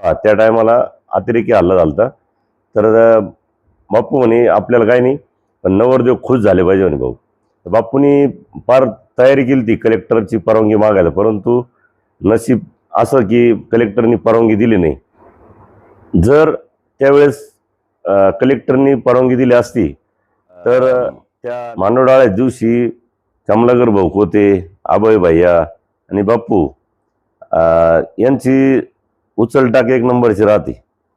त्या टायमाला अतिरेकी हल्ला झालता. तर बापू म्हणे आपल्याला काही नाही, पण नवरदेव खुश झाले पाहिजे म्हणे भाऊ. तर बापूंनी फार तयारी केली ती कलेक्टरची परवानगी मागायला, परंतु नशीब असं की कलेक्टरनी परवानगी दिली नाही. जर त्यावेळेस कलेक्टरनी परवानगी दिली असती तर त्या मांडवडाळ्या दिवशी कमलाकर भाऊ कोते, अभय भैया आणि बापू यांची उचलटाक एक नंबरची राहते.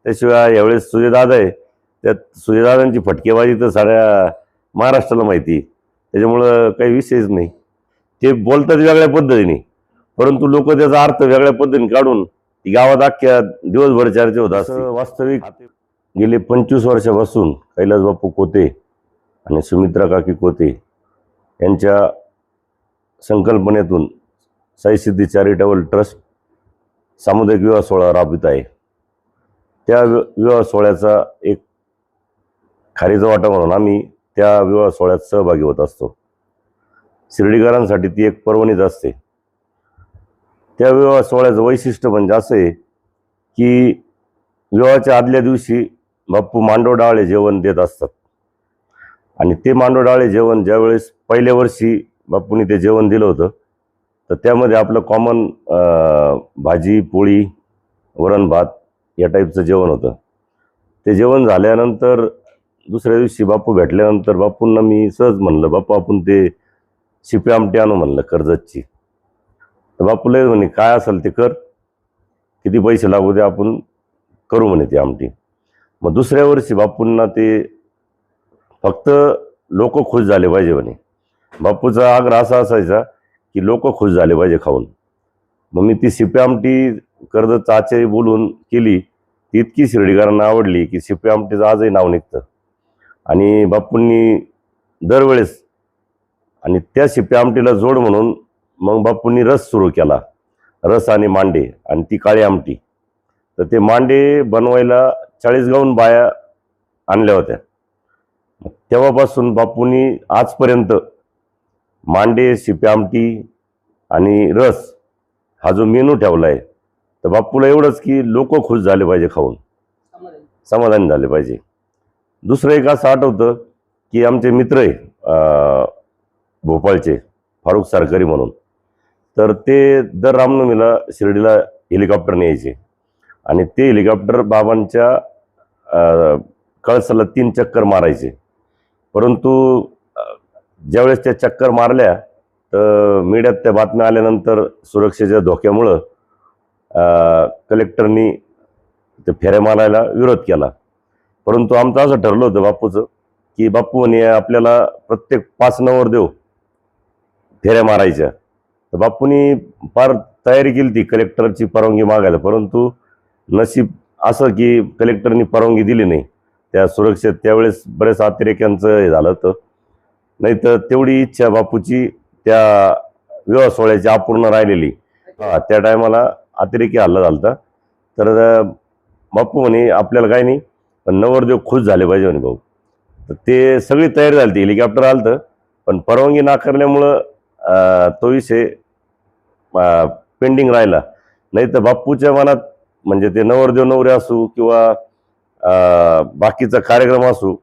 त्याशिवाय यावेळेस सुजयदादा आहे, त्यात सुजयदादांची फटकेबाजी तर साऱ्या महाराष्ट्राला माहिती, त्याच्यामुळं काही विषयच नाही. ते बोलतात वेगळ्या पद्धतीने, परंतु लोक त्याचा अर्थ वेगळ्या पद्धतीने काढून ती गावात अख्ख्या दिवसभर चर्चा होत असते. वास्तविक गेले 25 वर्षापासून कैलास बापू कोते आणि सुमित्रा काकी कोते यांच्या संकल्पनेतून साई सिद्धी चॅरिटेबल ट्रस्ट सामुदायिक विवाह सोहळा राबवित आहे. त्या विवाह सोहळ्याचा एक खारीचा वाटा म्हणून आम्ही त्या विवाह सोहळ्यात सहभागी होत असतो. शिर्डीकरांसाठी ती एक पर्वणीच असते. त्या विवाह सोहळ्याचं वैशिष्ट्य म्हणजे असं आहे की विवाहाच्या आदल्या दिवशी बाप्पू मांडवडाळे जेवण देत असतात आणि ते मांडवडाळे जेवण ज्यावेळेस पहिल्या वर्षी बापूंनी ते जेवण दिलं होतं, तर त्यामध्ये आपलं कॉमन भाजी पोळी वरण भात या टाईपचं जेवण होतं. ते जेवण झाल्यानंतर दुसऱ्या दिवशी बापू भेटल्यानंतर बापूंना मी सहज म्हणलं, बापू आपण ते शिपी आमटी आणू म्हणलं कर्जतची. तर बापूला म्हणे काय असेल ते कर, किती पैसे लागू दे आपण करू म्हणे ती आमटी. मग दुसऱ्या वर्षी बापूंना ते फक्त लोक खुश झाले पाहिजे म्हणे. बापूचा आग्रह असा असायचा की लोक खुश झाले पाहिजे खाऊन. मग मी ती शिपी आमटी कर्जत आचारी बोलून केली, ती इतकी शिर्डीकरांना आवडली की शिपी आमटीचं आजही नाव निघतं. आणि बापूंनी दरवेळेस आणि त्या शिपी आमटीला जोड म्हणून मग बापूंनी रस सुरू केला, रस आणि मांडे आणि ती काळी आमटी. तर ते मांडे बनवायला 40 गावून बाया आणल्या होत्या. तेव्हापासून बापूंनी आजपर्यंत मांडे, शिपी आमटी आणि रस हा जो मेनू ठेवला आहे, तर बापूला एवढंच की लोक खुश झाले पाहिजे खाऊन, समाधानी झाले पाहिजे. दुसरं एक असं आठवतं की आमचे मित्र आहे भोपाळचे फारुख सरकारी म्हणून, तर ते दर रामनवमीला शिर्डीला हेलिकॉप्टरने यायचे आणि ते हेलिकॉप्टर बाबांच्या कळसाला 3 चक्कर मारायचे. परंतु ज्यावेळेस त्या चक्कर मारल्या तर मीडियात त्या बातम्या आल्यानंतर सुरक्षेच्या धोक्यामुळं कलेक्टरनी ते फेऱ्या मारायला विरोध केला. परंतु आमचं असं ठरलं होतं बापूचं की बापू म्हणे आपल्याला प्रत्येक 5 नवरदेव फेऱ्या मारायच्या. तर बापूंनी फार तयारी केली ती कलेक्टरची परवानगी मागायला, परंतु नशीब असं की कलेक्टरनी परवानगी दिली नाही. त्या सुरक्षेत त्यावेळेस बरेच अतिरेक्यांचं हे झालं होतं, नाही तर तेवढी इच्छा बापूची त्या विवाह सोहळ्याची अपूर्ण राहिलेली. त्या टायमाला अतिरेकी हल्ला झालता. तर बापू म्हणे आपल्याला काही नाही, पण नवरदेव खुश झाले पाहिजे म्हणे भाऊ. तर ते सगळी तयारी झाली, हेलिकॉप्टर आलं, पण परवानगी नाकारल्यामुळं तो विषय पेंडिंग राहिला. नाही तर बापूच्या मनात म्हणजे ते नवरदेव नवरे असू किंवा बाकीचा कार्यक्रम असू,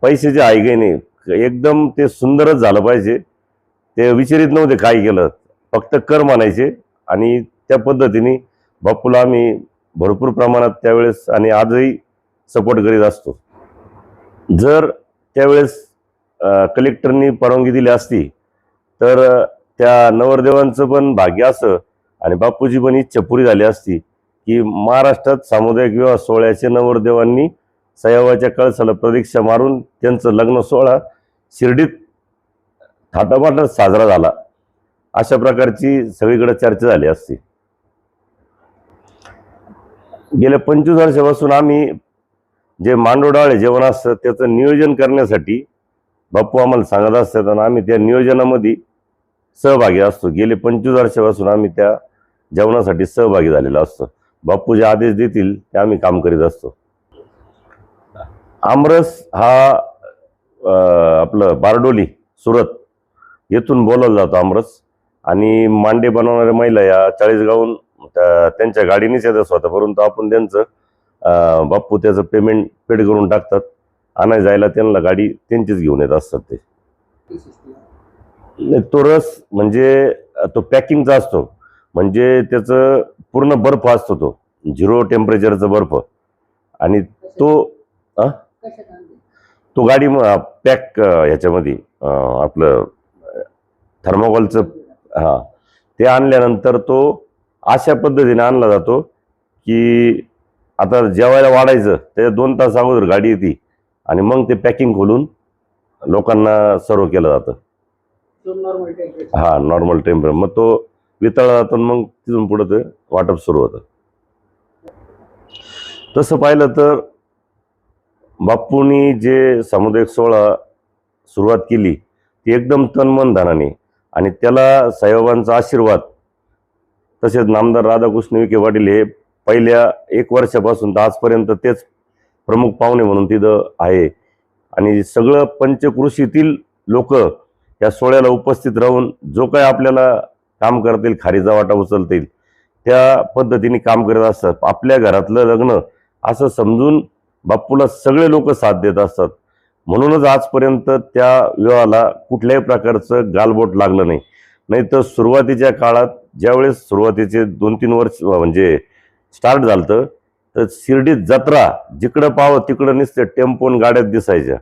पैशाची हायगाई नाही, एकदम ते सुंदरच झालं पाहिजे. ते विचारित नव्हते काय केलं, फक्त कर म्हणायचे. आणि त्या पद्धतीने बापूला आम्ही भरपूर प्रमाणात त्यावेळेस आणि आजही सपोर्ट करीत असतो. जर त्यावेळेस कलेक्टरनी परवानगी दिली असती तर त्या नवरदेवांचं पण भाग्य असं आणि बापूची पण इच्छा पुरी झाली असती की महाराष्ट्रात सामुदायिक विवाह सोहळ्याचे नवरदेवांनी सयावाच्या कळसाला प्रदीक्षा मारून त्यांचं लग्न सोहळा शिर्डीत थाटामाटात साजरा झाला, अशा प्रकारची सगळीकडे चर्चा झाली असती. गेल्या 25 वर्षापासून आम्ही जे मांडवडाळे जेवण असतं त्याचं नियोजन करण्यासाठी बापू आम्हाला सांगत असतात आणि आम्ही त्या नियोजनामध्ये सहभागी असतो. गेले 25 वर्षापासून आम्ही त्या जेवणासाठी सहभागी झालेलो असतो. बापू जे आदेश देतील ते आम्ही काम करीत असतो. आमरस हा आपलं बारडोली सुरत येथून बोलवला जातो आमरस. आणि मांडे बनवणाऱ्या महिला या 40 गावून त्यांच्या गाडीनेच येतात स्वतः, परंतु आपण त्यांचं बाप्पू त्याचं पेमेंट पेड करून टाकतात. आणाय जायला त्यांना गाडी त्यांचीच घेऊन येत असतात. ते नाही, तो रस म्हणजे तो पॅकिंगचा असतो, म्हणजे त्याचं पूर्ण बर्फ असतो, तो 0 टेम्परेचरचा बर्फ. आणि तो तो गाडी पॅक ह्याच्यामध्ये आपलं थर्मोकॉलचं, हां, ते आणल्यानंतर तो अशा पद्धतीने आणला जातो की आता जेवायला वाढायचं त्याच्या 2 तास अगोदर गाडी येते आणि मग ते पॅकिंग खोलून लोकांना सर्व केलं जातं. हां, नॉर्मल टेम्परेचर. मग तो वितळला जातो, मग तिथून पुढं ते वाटप सुरू होतं. तसं पाहिलं तर बाप्पूंनी जे सामुदायिक सोहळा सुरुवात केली ती एकदम तन-मन धनाने, आणि त्याला साईबाबांचा आशीर्वाद, तसेच नामदार राधाकृष्ण विखे पाटील हे पहिल्या 1 वर्षापासून तर आजपर्यंत तेच प्रमुख पाहुणे म्हणून तिथं आहे. आणि सगळं पंचकृषीतील लोक या सोहळ्याला उपस्थित राहून जो काय आपल्याला काम करतील, खारीचा वाटा उचलतील, त्या पद्धतीने काम करत असतात. आपल्या घरातलं लग्न असं समजून बाप्पूला सगळे लोक साथ देत असतात. म्हणूनच आजपर्यंत त्या विवाहाला कुठल्याही प्रकारचं गालबोट लागलं नाही. नाही तर सुरुवातीच्या काळात ज्यावेळेस सुरुवातीचे 2-3 वर्ष म्हणजे स्टार्ट झालं, तर शिर्डीत जत्रा जिकडं पाहावं तिकडं नुसते टेम्पोन गाड्यात दिसायच्या.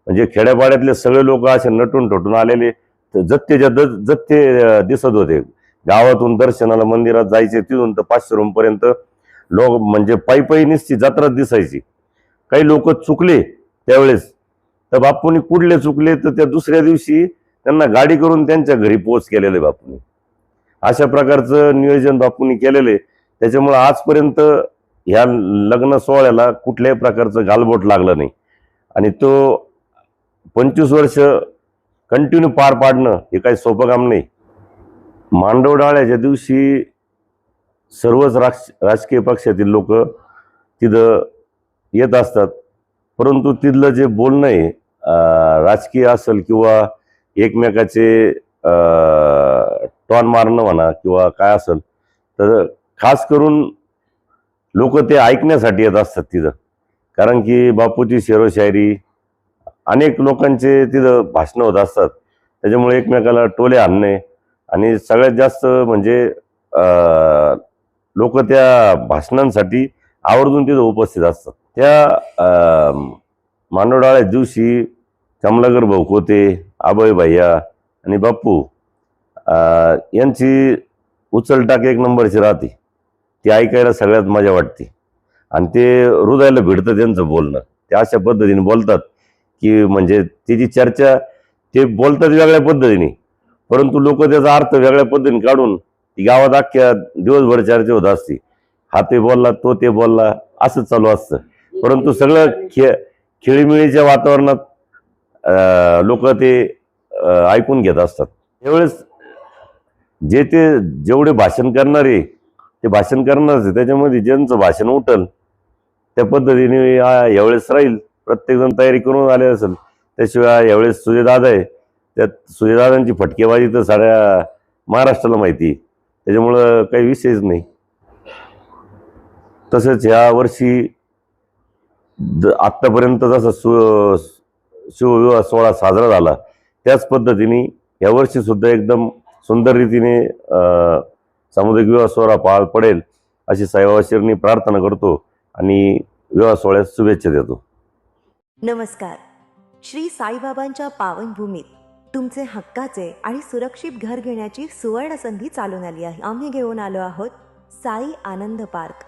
म्हणजे खेड्यापाड्यातले सगळे लोक असे नटून ठटून आलेले जत्तेच्या जत्ते दिसत होते. गावातून दर्शनाला मंदिरात जायचे, तिथून तर 500 रूमपर्यंत लोक म्हणजे पायी नुसती जत्रा दिसायची. काही लोक चुकले त्यावेळेस, तर बाप्पूंनी कुठले चुकले तर त्या दुसऱ्या दिवशी त्यांना गाडी करून त्यांच्या घरी पोच केलेले बाप्पूंनी. अशा प्रकारचं नियोजन बाप्पूंनी केलेले. त्याच्यामुळे आजपर्यंत ह्या लग्न सोहळ्याला कुठल्याही प्रकारचं गालबोट लागलं नाही. आणि तो 25 वर्ष कंटिन्यू पार पाडणं हे काही सोपं काम नाही. मांडवडाळ्याच्या दिवशी सर्वच राजकीय पक्षातील लोक तिथं येत असतात, परंतु तिथलं जे बोलणं आहे राजकीय असेल किंवा एकमेकाचे टॉन मारणं म्हणा किंवा काय असेल, तर खास करून लोक ते ऐकण्यासाठी येत असतात तिथं. कारण की बापूची शेरोशायरी, अनेक लोकांचे तिथं भाषणं होत असतात. त्याच्यामुळे एकमेकाला टोले आणणे, आणि सगळ्यात जास्त म्हणजे लोक त्या भाषणांसाठी आवर्जून तिथं उपस्थित असतात. त्या मांडवडाळ्या दिवशी कमलाकर भाऊ खोते, अभय भैया आणि बाप्पू यांची उचलटाक 1 नंबरची राहते. ती ऐकायला सगळ्यात मजा वाटते, आणि ते हृदयाला भिडतं त्यांचं बोलणं. ते अशा पद्धतीने बोलतात की म्हणजे त्याची चर्चा ते बोलतात वेगळ्या पद्धतीने, परंतु लोक त्याचा अर्थ वेगळ्या पद्धतीने काढून ती गावात अख्ख्या दिवसभर चर्चा होत असते. हा ते बोलला, तो ते बोलला, असं चालू असतं. परंतु सगळं खेळीमेळीच्या वातावरणात लोक ते ऐकून घेत असतात. त्यावेळेस जेवढे भाषण करणारे ते भाषण करणारच आहे. त्याच्यामध्ये ज्यांचं भाषण उठल त्या पद्धतीने यावेळेस राहील. प्रत्येकजण तयारी करून आले असेल. त्याशिवाय यावेळेस सुजयदादा आहे, त्यात सुजयदादांची फटकेबाजी तर साऱ्या महाराष्ट्राला माहिती, त्याच्यामुळं काही विषयच नाही. तसंच ह्या वर्षी आत्तापर्यंत जसा शिवविवाह सोहळा साजरा झाला त्याच पद्धतीने यावर्षी सुद्धा एकदम सुंदर रीतीने सामुदायिक विवाह सोहळा पार पडेल अशी साईबाबांनी प्रार्थना करतो आणि विवाह सोहळ्यास शुभेच्छा देतो. नमस्कार. श्री साईबाबांच्या पावनभूमीत तुमचे हक्काचे आणि सुरक्षित घर घेण्याची सुवर्ण संधी चालून आली आहे. आम्ही घेऊन आलो आहोत साई आनंद पार्क.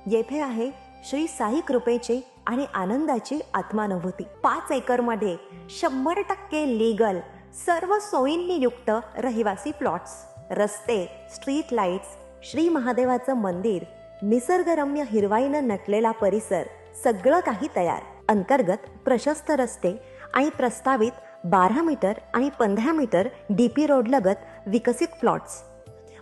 येथे आहे श्री साई कृपेचे आणि आनंदाची आत्मानुभूती. 5 एकरमध्ये 100% लीगल, सर्व सोयींनी युक्त रहिवासी प्लॉट्स, रस्ते, स्ट्रीट लाईट्स, श्री महादेवाचं मंदिर, निसर्गरम्य हिरवाईनं नटलेला परिसर, सगळं काही तयार. अंतर्गत प्रशस्त रस्ते आणि प्रस्तावित 12 मीटर आणि 15 मीटर DP रोड लगत विकसित प्लॉट्स.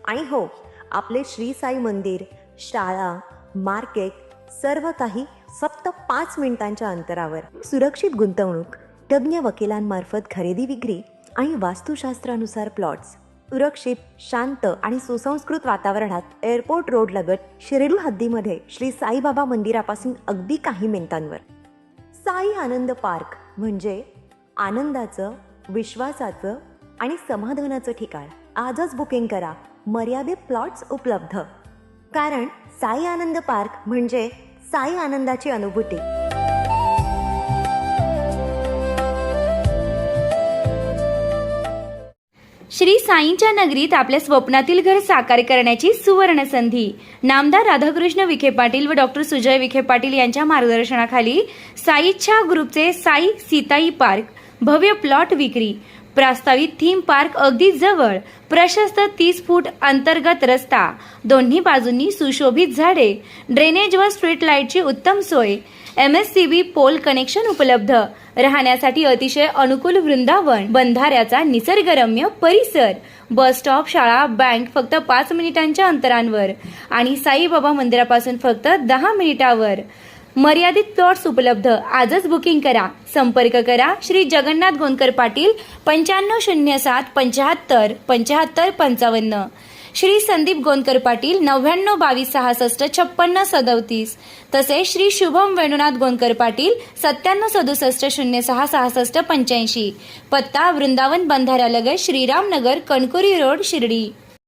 आणि हो, आपले श्री साई मंदिर, शाळा, मार्केट, सर्व काही फक्त 5 मिनिटांच्या अंतरावर. सुरक्षित गुंतवणूक, तज्ज्ञ वकिलांमार्फत खरेदी विक्री आणि वास्तुशास्त्रानुसार प्लॉट्स. सुरक्षित, शांत आणि सुसंस्कृत वातावरणात एअरपोर्ट रोड लगत शिर्डी हद्दीमध्ये श्री साईबाबा मंदिरापासून अगदी काही मिनिटांवर. साई आनंद पार्क म्हणजे आनंदाचं, विश्वासाचं आणि समाधानाचं ठिकाण. आजच बुकिंग करा. मर्यादित प्लॉट्स उपलब्ध. कारण साई आनंद पार्क म्हणजे साई आनंदाची अनुभूती. श्री साईंच्या नगरीत आपल्या स्वप्नातील घर साकार करण्याची सुवर्ण संधी. नामदार राधाकृष्ण विखे पाटील व डॉक्टर सुजय विखे पाटील यांच्या मार्गदर्शनाखाली साईच्छा ग्रुपचे साई सीताई पार्क भव्य प्लॉट विक्री. प्रस्तावित थीम पार्क अगदी जवळ. प्रशस्त 30 फूट अंतर्गत रस्ता, दोन्ही बाजूंनी सुशोभित झाडे, ड्रेनेज व स्ट्रीट लाईटची उत्तम सोय, MSCB पोल कनेक्शन उपलब्ध. राहण्यासाठी अतिशय अनुकूल वृंदावन, बंधाऱ्याचा निसर्गरम्य परिसर, बस स्टॉप, शाळा, बँक फक्त 5 मिनिटांच्या अंतरावर आणि साईबाबा मंदिरापासून फक्त 10 मिनिटावर. मर्यादित प्लॉट्स उपलब्ध. आजच बुकिंग करा. संपर्क करा श्री जगन्नाथ गोंदकर पाटील 9507 75 75 55, श्री संदीप गोंदकर पाटील 99 22 66 56 37, तसेच श्री शुभम वेणुनाथ गोंदकर पाटील 97 67 06 66 85. पत्ता वृंदावन बंधाऱ्यालगत श्रीराम नगर, कणकुरी रोड, शिर्डी.